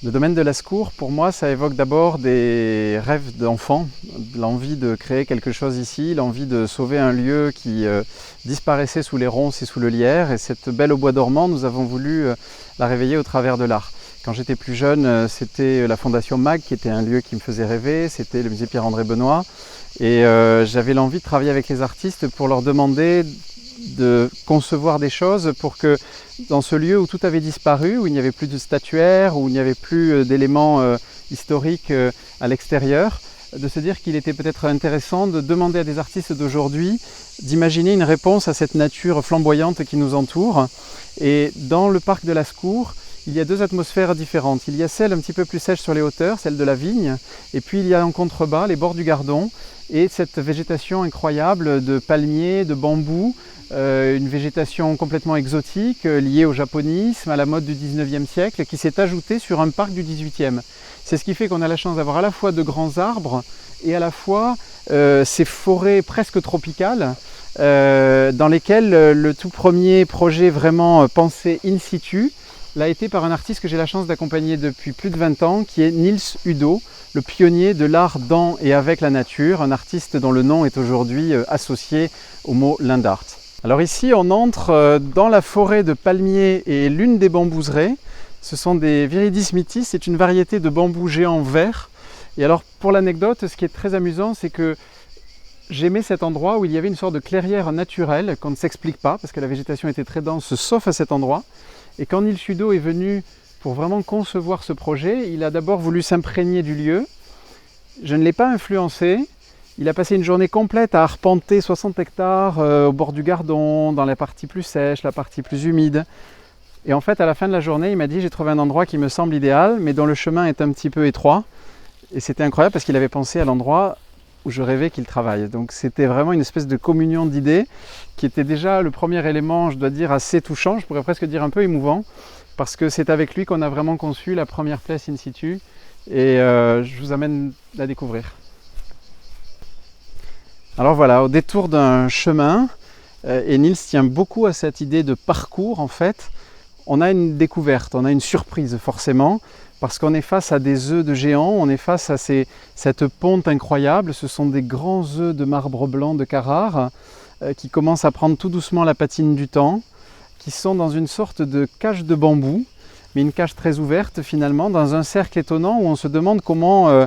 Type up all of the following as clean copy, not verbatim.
Le domaine de Lascours, pour moi, ça évoque d'abord des rêves d'enfant, l'envie de créer quelque chose ici, l'envie de sauver un lieu qui disparaissait sous les ronces et sous le lierre. Et cette belle au bois dormant, nous avons voulu la réveiller au travers de l'art. Quand j'étais plus jeune, c'était la Fondation MAG qui était un lieu qui me faisait rêver, c'était le musée Pierre-André Benoît. Et j'avais l'envie de travailler avec les artistes pour leur demander de concevoir des choses pour que dans ce lieu où tout avait disparu, où il n'y avait plus de statuaire, où il n'y avait plus d'éléments historiques à l'extérieur, de se dire qu'il était peut-être intéressant de demander à des artistes d'aujourd'hui d'imaginer une réponse à cette nature flamboyante qui nous entoure. Et dans le parc de Lascours, il y a deux atmosphères différentes. Il y a celle un petit peu plus sèche sur les hauteurs, celle de la vigne, et puis il y a en contrebas les bords du Gardon et cette végétation incroyable de palmiers, de bambous, une végétation complètement exotique liée au japonisme, à la mode du 19e siècle, qui s'est ajoutée sur un parc du 18e. C'est ce qui fait qu'on a la chance d'avoir à la fois de grands arbres et à la fois ces forêts presque tropicales dans lesquelles le tout premier projet vraiment pensé in situ l'a été par un artiste que j'ai la chance d'accompagner depuis plus de 20 ans, qui est Nils Udo, le pionnier de l'art dans et avec la nature, un artiste dont le nom est aujourd'hui associé au mot Lindart. Alors ici, on entre dans la forêt de palmiers et l'une des bambouseraies. Ce sont des Viridis mytis, c'est une variété de bambous géants verts. Et alors, pour l'anecdote, ce qui est très amusant, c'est que j'aimais cet endroit où il y avait une sorte de clairière naturelle qu'on ne s'explique pas, parce que la végétation était très dense, sauf à cet endroit. Et quand Nils Udo est venu pour vraiment concevoir ce projet, il a d'abord voulu s'imprégner du lieu. Je ne l'ai pas influencé. Il a passé une journée complète à arpenter 60 hectares au bord du Gardon, dans la partie plus sèche, la partie plus humide. Et en fait, à la fin de la journée, il m'a dit « J'ai trouvé un endroit qui me semble idéal, mais dont le chemin est un petit peu étroit. » Et c'était incroyable parce qu'il avait pensé à l'endroit où je rêvais qu'il travaille. Donc c'était vraiment une espèce de communion d'idées qui était déjà le premier élément, je dois dire, assez touchant, je pourrais presque dire un peu émouvant, parce que c'est avec lui qu'on a vraiment conçu la première place in situ. Et je vous amène la découvrir. Alors voilà, au détour d'un chemin, et Nils tient beaucoup à cette idée de parcours en fait, on a une découverte, on a une surprise forcément, parce qu'on est face à des œufs de géants, on est face à cette ponte incroyable, ce sont des grands œufs de marbre blanc de Carrare qui commencent à prendre tout doucement la patine du temps, qui sont dans une sorte de cage de bambou, mais une cage très ouverte finalement, dans un cercle étonnant où on se demande comment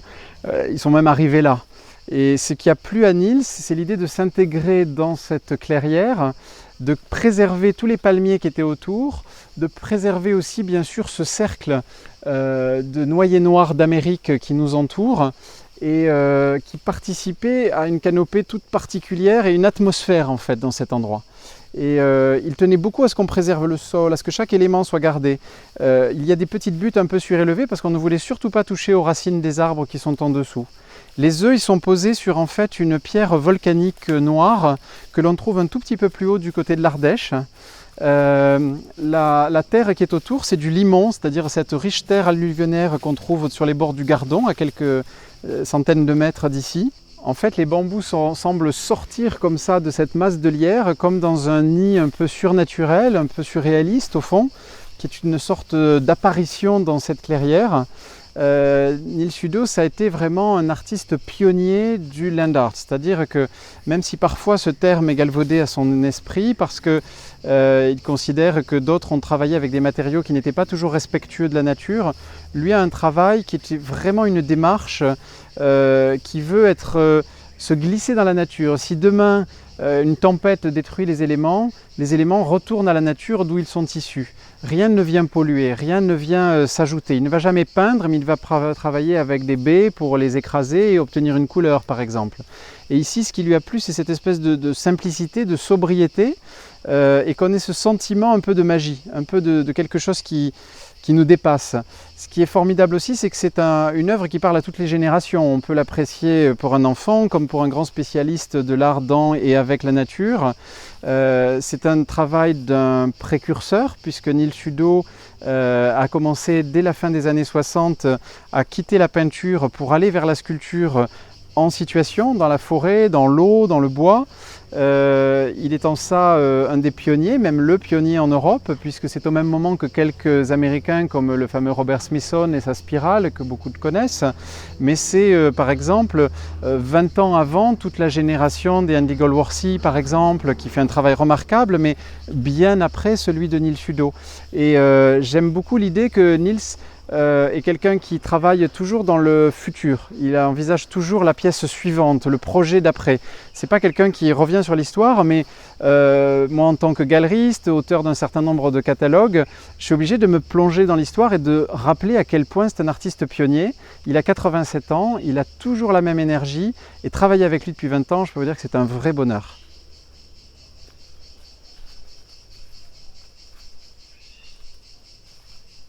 ils sont même arrivés là. Et ce qui a plu à Nils, c'est l'idée de s'intégrer dans cette clairière, de préserver tous les palmiers qui étaient autour, de préserver aussi bien sûr ce cercle de noyer noir d'Amérique qui nous entoure et qui participait à une canopée toute particulière et une atmosphère en fait dans cet endroit. Et il tenait beaucoup à ce qu'on préserve le sol, à ce que chaque élément soit gardé. Il y a des petites buttes un peu surélevées parce qu'on ne voulait surtout pas toucher aux racines des arbres qui sont en dessous. Les œufs ils sont posés sur en fait une pierre volcanique noire que l'on trouve un tout petit peu plus haut du côté de l'Ardèche. La terre qui est autour, c'est du limon, c'est-à-dire cette riche terre alluvionnaire qu'on trouve sur les bords du Gardon, à quelques centaines de mètres d'ici. En fait, les bambous semblent sortir comme ça de cette masse de lierre, comme dans un nid un peu surnaturel, un peu surréaliste au fond, qui est une sorte d'apparition dans cette clairière. Nils Udo, ça a été vraiment un artiste pionnier du land art, c'est-à-dire que même si parfois ce terme est galvaudé à son esprit parce que il considère que d'autres ont travaillé avec des matériaux qui n'étaient pas toujours respectueux de la nature, lui a un travail qui était vraiment une démarche qui veut se glisser dans la nature. Si demain une tempête détruit les éléments retournent à la nature d'où ils sont issus. Rien ne vient polluer, rien ne vient s'ajouter. Il ne va jamais peindre, mais il va travailler avec des baies pour les écraser et obtenir une couleur, par exemple. Et ici, ce qui lui a plu, c'est cette espèce de simplicité, de sobriété, et qu'on ait ce sentiment un peu de magie, un peu de quelque chose qui nous dépasse. Ce qui est formidable aussi, c'est que c'est une œuvre qui parle à toutes les générations. On peut l'apprécier pour un enfant comme pour un grand spécialiste de l'art dans et avec la nature. C'est un travail d'un précurseur, puisque Nils Udo a commencé dès la fin des années 60 à quitter la peinture pour aller vers la sculpture en situation, dans la forêt, dans l'eau, dans le bois. Il est en ça un des pionniers, même le pionnier en Europe, puisque c'est au même moment que quelques Américains comme le fameux Robert Smithson et sa spirale que beaucoup connaissent. Mais c'est par exemple 20 ans avant toute la génération des Andy Goldsworthy par exemple, qui fait un travail remarquable, mais bien après celui de Niels Udo. Et j'aime beaucoup l'idée que Niels est quelqu'un qui travaille toujours dans le futur. Il envisage toujours la pièce suivante, le projet d'après. C'est pas quelqu'un qui revient sur l'histoire, mais moi en tant que galeriste, auteur d'un certain nombre de catalogues, je suis obligé de me plonger dans l'histoire et de rappeler à quel point c'est un artiste pionnier. Il a 87 ans, il a toujours la même énergie et travailler avec lui depuis 20 ans, je peux vous dire que c'est un vrai bonheur.